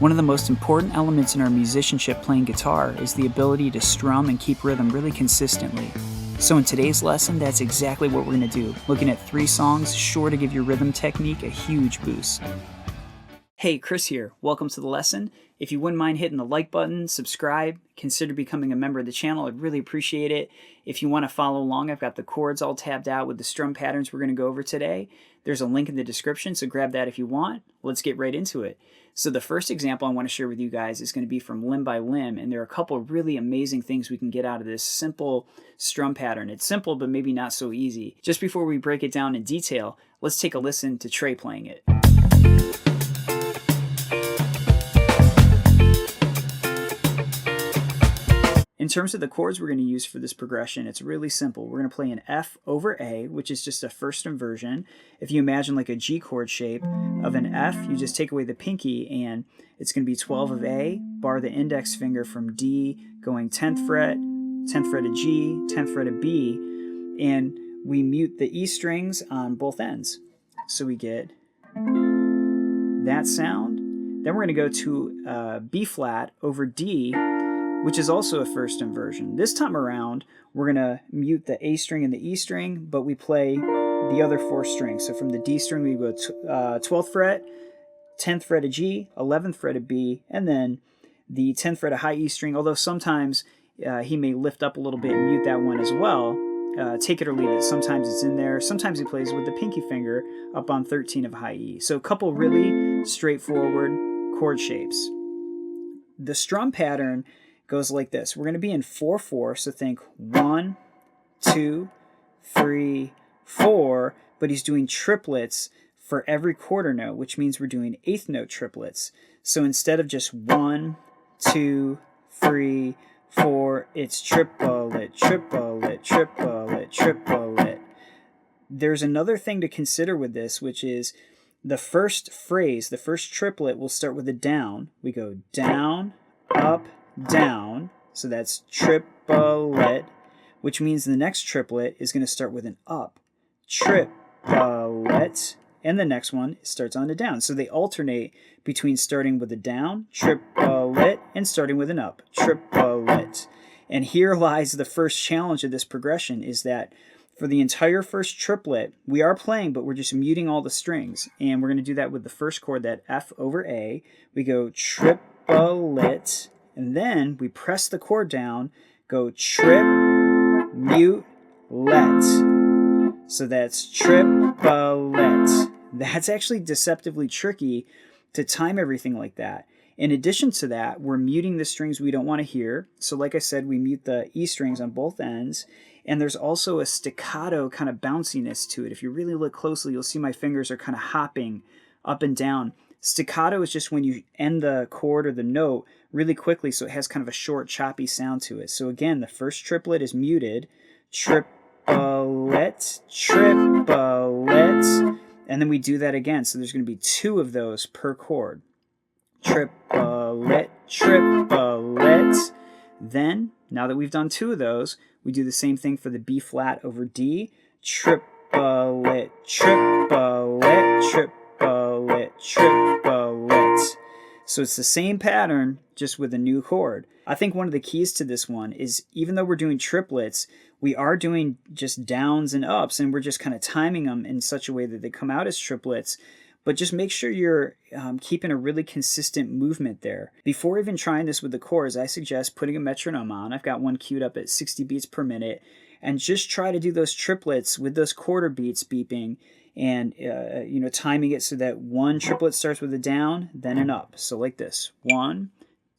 One of the most important elements in our musicianship playing guitar is the ability to strum and keep rhythm really consistently. So in today's lesson, that's exactly what we're going to do, looking at 3 songs sure to give your rhythm technique a huge boost. Hey, Chris here. Welcome to the lesson. If you wouldn't mind hitting the like button, subscribe, consider becoming a member of the channel. I'd really appreciate it. If you want to follow along, I've got the chords all tabbed out with the strum patterns we're going to go over today. There's a link in the description, so grab that if you want. Let's get right into it. So the first example I want to share with you guys is going to be from Limb by Limb, and there are a couple of really amazing things we can get out of this simple strum pattern. It's simple, but maybe not so easy. Just before we break it down in detail, let's take a listen to Trey playing it. In terms of the chords we're going to use for this progression, it's really simple. We're going to play an F over A, which is just a first inversion. If you imagine like a G chord shape of an F, you just take away the pinky and it's going to be 12 of A, bar the index finger from D, going 10th fret of G, 10th fret of B, and we mute the E strings on both ends. So we get that sound. Then we're going to go to B flat over D, which is also a first inversion. This time around, we're going to mute the A string and the E string, but we play the other 4 strings. So from the D string, we go 12th fret, 10th fret of G, 11th fret of B, and then the 10th fret of high E string, although sometimes he may lift up a little bit and mute that one as well. Take it or leave it. Sometimes it's in there. Sometimes he plays with the pinky finger up on 13 of high E. So a couple really straightforward chord shapes. The strum pattern goes like this. We're going to be in 4/4, so think 1, 2, 3, 4, but he's doing triplets for every quarter note, which means we're doing 8th note triplets. So instead of just 1, 2, 3, 4, it's triplet, triplet, triplet, triplet. There's another thing to consider with this, which is the first phrase, the first triplet will start with a down. We go down, up, down, so that's triplet, which means the next triplet is going to start with an up, triplet, and the next one starts on a down. So they alternate between starting with a down, triplet, and starting with an up, triplet. And here lies the first challenge of this progression, is that for the entire first triplet, we are playing, but we're just muting all the strings. And we're going to do that with the first chord, that F over A. We go triplet, and then we press the chord down, go trip, mute, let. So that's triplet. That's actually deceptively tricky to time everything like that. In addition to that, we're muting the strings we don't want to hear. So like I said, we mute the E strings on both ends. And there's also a staccato kind of bounciness to it. If you really look closely, you'll see my fingers are kind of hopping up and down. Staccato is just when you end the chord or the note really quickly, so it has kind of a short, choppy sound to it. So again, the first triplet is muted, triplet, triplet, and then we do that again. So there's going to be 2 of those per chord. Triplet, triplet. Then, now that we've done 2 of those, we do the same thing for the B flat over D. Triplet, triplet, triplet, triplet. So it's the same pattern, just with a new chord. I think one of the keys to this one is, even though we're doing triplets, we are doing just downs and ups, and we're just kind of timing them in such a way that they come out as triplets. But just make sure you're keeping a really consistent movement there. Before even trying this with the chords, I suggest putting a metronome on. I've got one queued up at 60 beats per minute, and just try to do those triplets with those quarter beats beeping, and timing it so that one triplet starts with a down, then an up. So like this: 1,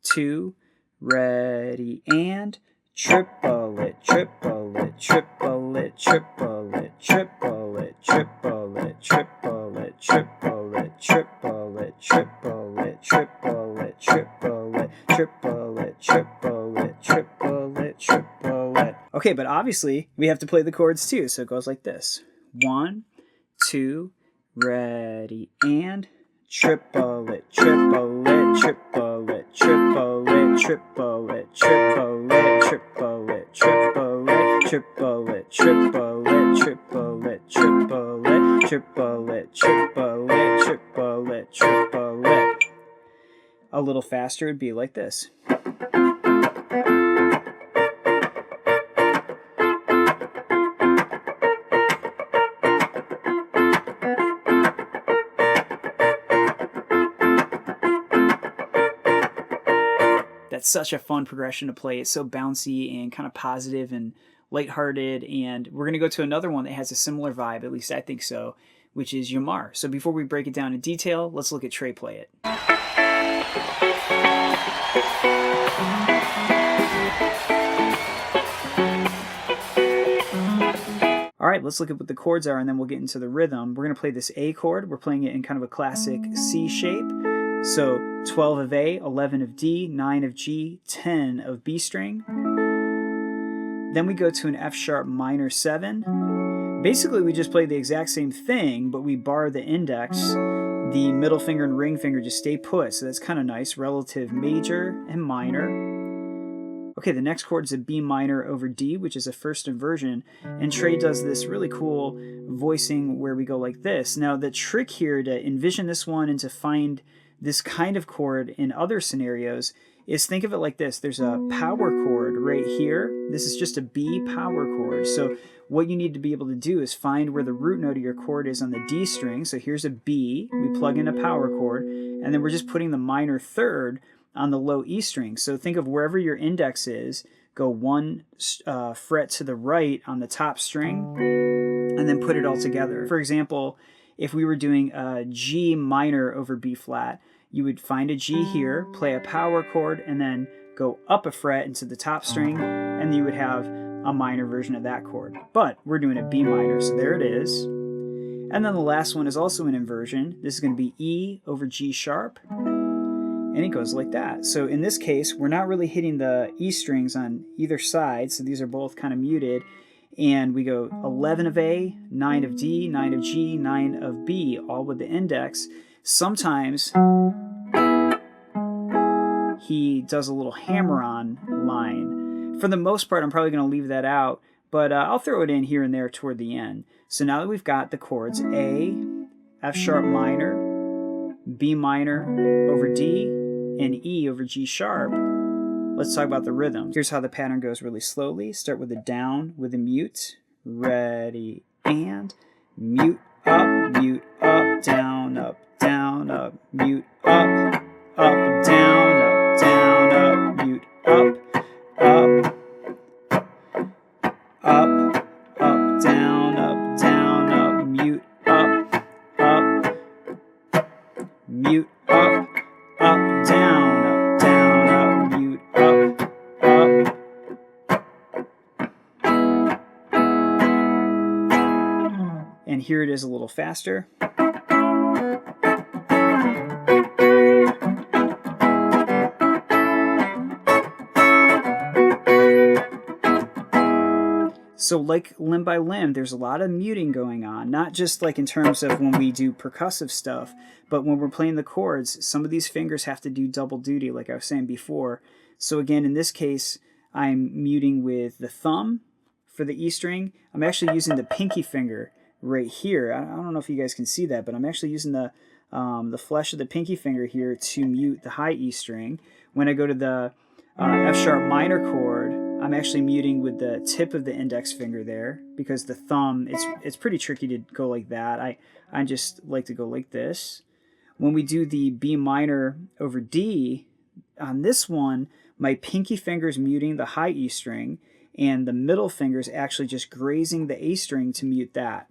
2, ready, and triplet, triplet, triplet, triplet, triplet, triplet, triplet, triplet, triplet, triplet, triplet, triplet, triplet, triplet, triplet, triplet. Okay, but obviously we have to play the chords too, so it goes like this: 1, 2, ready, and triplet, triplet, triplet, triplet, triplet, triplet, triplet, triplet, triplet, triplet, triplet, triplet, triplet, triplet, triplet, triplet. a little faster, it'd be like this. That's such a fun progression to play. It's so bouncy and kind of positive and lighthearted. And we're going to go to another one that has a similar vibe, at least I think so, which is Yamar. So before we break it down in detail, let's look at Trey play it. All right, let's look at what the chords are, and then we'll get into the rhythm. We're going to play this A chord. We're playing it in kind of a classic C shape. So 12 of A, 11 of D, 9 of G, 10 of B string. Then we go to an F sharp minor 7. Basically, we just play the exact same thing, but we bar the index. The middle finger and ring finger just stay put, so that's kind of nice. Relative major and minor. Okay, the next chord is a B minor over D, which is a first inversion, and Trey does this really cool voicing where we go like this. Now, the trick here to envision this one and to find this kind of chord in other scenarios is think of it like this. There's a power chord right here. This is just a B power chord. So what you need to be able to do is find where the root note of your chord is on the D string. So here's a B. We plug in a power chord, and then we're just putting the minor third on the low E string. So think of wherever your index is, go one fret to the right on the top string, and then put it all together. For example, if we were doing a G minor over B flat, you would find a G here, play a power chord, and then go up a fret into the top string, and you would have a minor version of that chord. But we're doing a B minor, so there it is. And then the last one is also an inversion. This is going to be E over G sharp, and it goes like that. So in this case, we're not really hitting the E strings on either side, so these are both kind of muted. And we go 11 of A, 9 of D, 9 of G, 9 of B, all with the index. Sometimes he does a little hammer-on line. For the most part, I'm probably going to leave that out, but I'll throw it in here and there toward the end. So now that we've got the chords A, F sharp minor, B minor over D, and E over G sharp, let's talk about the rhythm. Here's how the pattern goes really slowly. Start with a down with a mute. Ready, and mute, down, up, down, up, mute, up, down, up, mute, up, down, mute, mute, up, down, mute, up. And here it is a little faster. So like limb by limb, there's a lot of muting going on, not just like in terms of when we do percussive stuff, but when we're playing the chords, some of these fingers have to do double duty, like I was saying before. So again, in this case, I'm muting with the thumb for the E string. I'm actually using the pinky finger right here. I don't know if you guys can see that, but I'm actually using the flesh of the pinky finger here to mute the high E string. When I go to the F sharp minor chord, I'm actually muting with the tip of the index finger there, because the thumb, it's pretty tricky to go like that. I just like to go like this. When we do the B minor over D, on this one, my pinky finger's muting the high E string, and the middle finger's actually just grazing the A string to mute that.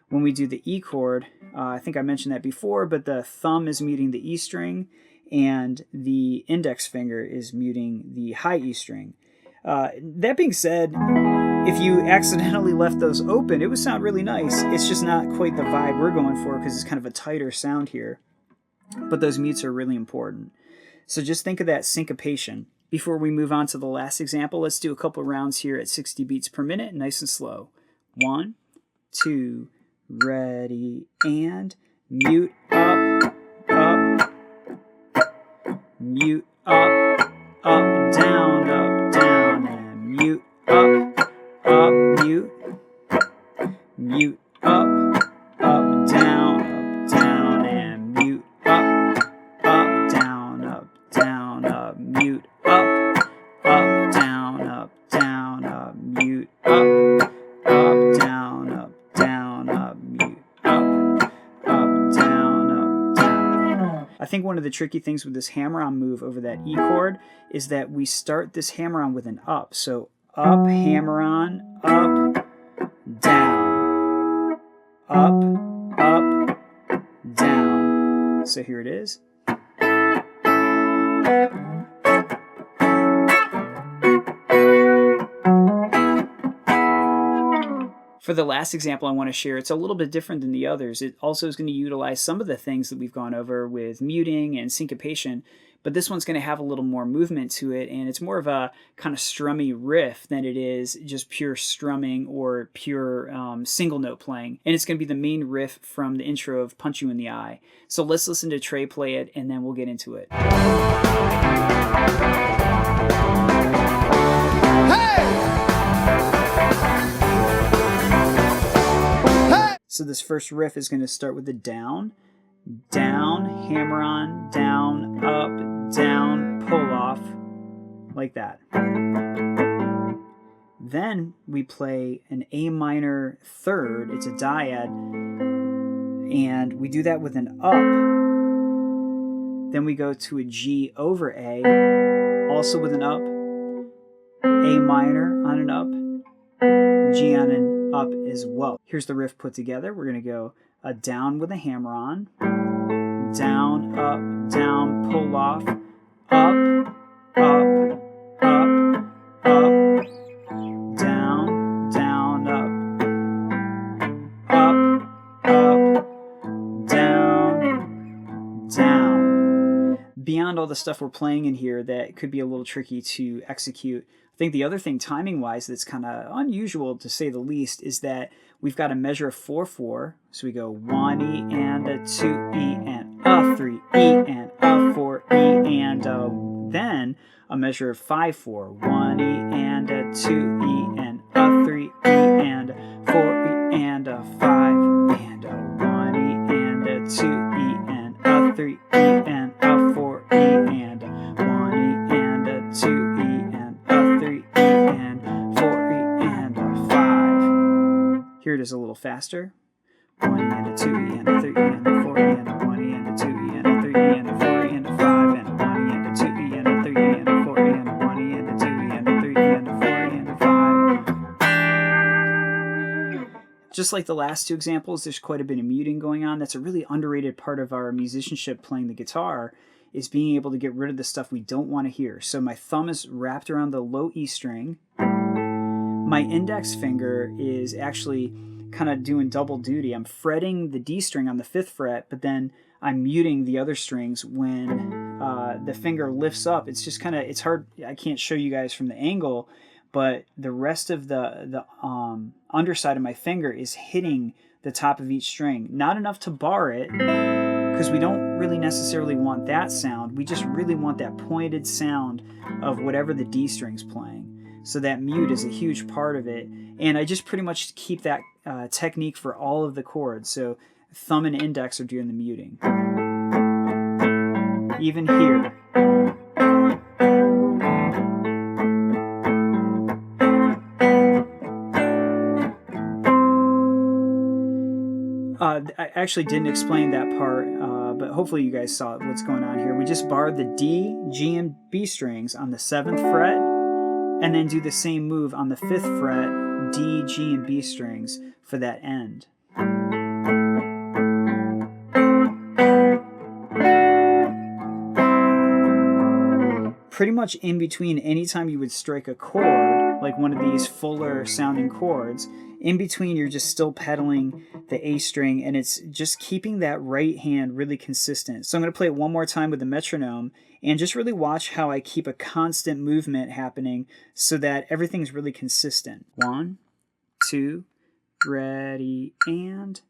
When we do the E chord, I think I mentioned that before, but the thumb is muting the E string, and the index finger is muting the high E string. That being said, if you accidentally left those open, it would sound really nice. It's just not quite the vibe we're going for, because it's kind of a tighter sound here. But those mutes are really important. So just think of that syncopation. Before we move on to the last example, let's do a couple rounds here at 60 beats per minute, nice and slow. 1, 2, ready, and mute up, mute up, down, and mute up, mute, mute up, down, and mute up, down, of the tricky things with this hammer-on move over that E chord is that we start this hammer-on with an up. So up, hammer-on, up, down, up, down. So here it is. For the last example I want to share, it's a little bit different than the others. It also is going to utilize some of the things that we've gone over with muting and syncopation, but this one's going to have a little more movement to it, and it's more of a kind of strummy riff than it is just pure strumming or pure single note playing. And it's going to be the main riff from the intro of Punch You in the Eye. So let's listen to Trey play it, and then we'll get into it. So this first riff is going to start with the down, down, hammer on, down, up, down, pull off, like that. Then we play an A minor third, it's a dyad, and we do that with an up. Then we go to a G over A, also with an up, A minor on an up, G on an up as well. Here's the riff put together. We're going to go a down with a hammer on, down, up, down, pull off, up, up, up, up, down, down, up, down, down. Beyond all the stuff we're playing in here that could be a little tricky to execute, I think the other thing timing-wise that's kind of unusual to say the least is that we've got a measure of 4/4. So we go 1 E and a 2 E and a 3 E and a 4 E and then a measure of 5/4. 1 E and a 2 E and a 3 E and 4 E and a 5 and a 1 E and a 2 E and a 3 E and a 4 E and 1 E and a 2 E and a 3 E and 4 E and a 5. Here it is a little faster. 1 E and a 2 E and a 3 E and a 4 E and a 1 E and a 2 E and a 3 E and a 4 E and a 5 and a 1 E and a 2 E and a 3 E and a 4 E and a 1 E and a 2 E and a 3 E and a 4 E and a 5. Just like the last two examples, there's quite a bit of muting going on. That's a really underrated part of our musicianship playing the guitar, is being able to get rid of the stuff we don't want to hear. So my thumb is wrapped around the low E string. My index finger is actually kind of doing double duty. I'm fretting the D string on the 5th fret, but then I'm muting the other strings when the finger lifts up. It's just kind of, it's hard, I can't show you guys from the angle, but the rest of the underside of my finger is hitting the top of each string. Not enough to bar it, because we don't really necessarily want that sound. We just really want that pointed sound of whatever the D string's playing. So that mute is a huge part of it. And I just pretty much keep that technique for all of the chords. So thumb and index are doing the muting. Even here. I actually didn't explain that part, but hopefully you guys saw what's going on here. We just barred the D, G, and B strings on the 7th fret, and then do the same move on the 5th fret, D, G, and B strings for that end. Pretty much in between, anytime you would strike a chord, like one of these fuller sounding chords, in between you're just still pedaling the A string, and it's just keeping that right hand really consistent. So I'm going to play it one more time with the metronome, and just really watch how I keep a constant movement happening so that everything's really consistent. 1, 2, ready, and...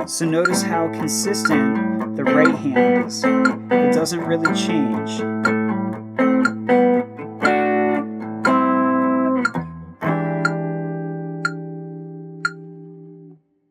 So notice how consistent the right hand is. It doesn't really change.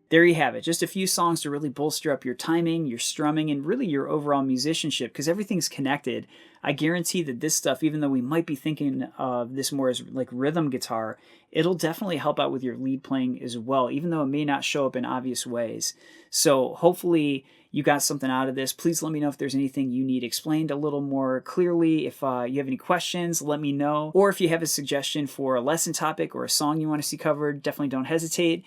There you have it. Just a few songs to really bolster up your timing, your strumming, and really your overall musicianship, because everything's connected. I guarantee that this stuff, even though we might be thinking of this more as like rhythm guitar, it'll definitely help out with your lead playing as well, even though it may not show up in obvious ways. So hopefully you got something out of this. Please let me know if there's anything you need explained a little more clearly. If you have any questions, let me know. Or if you have a suggestion for a lesson topic or a song you want to see covered, definitely don't hesitate.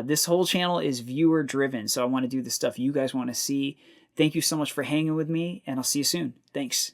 This whole channel is viewer driven, so I want to do the stuff you guys want to see. Thank you so much for hanging with me, and I'll see you soon. Thanks.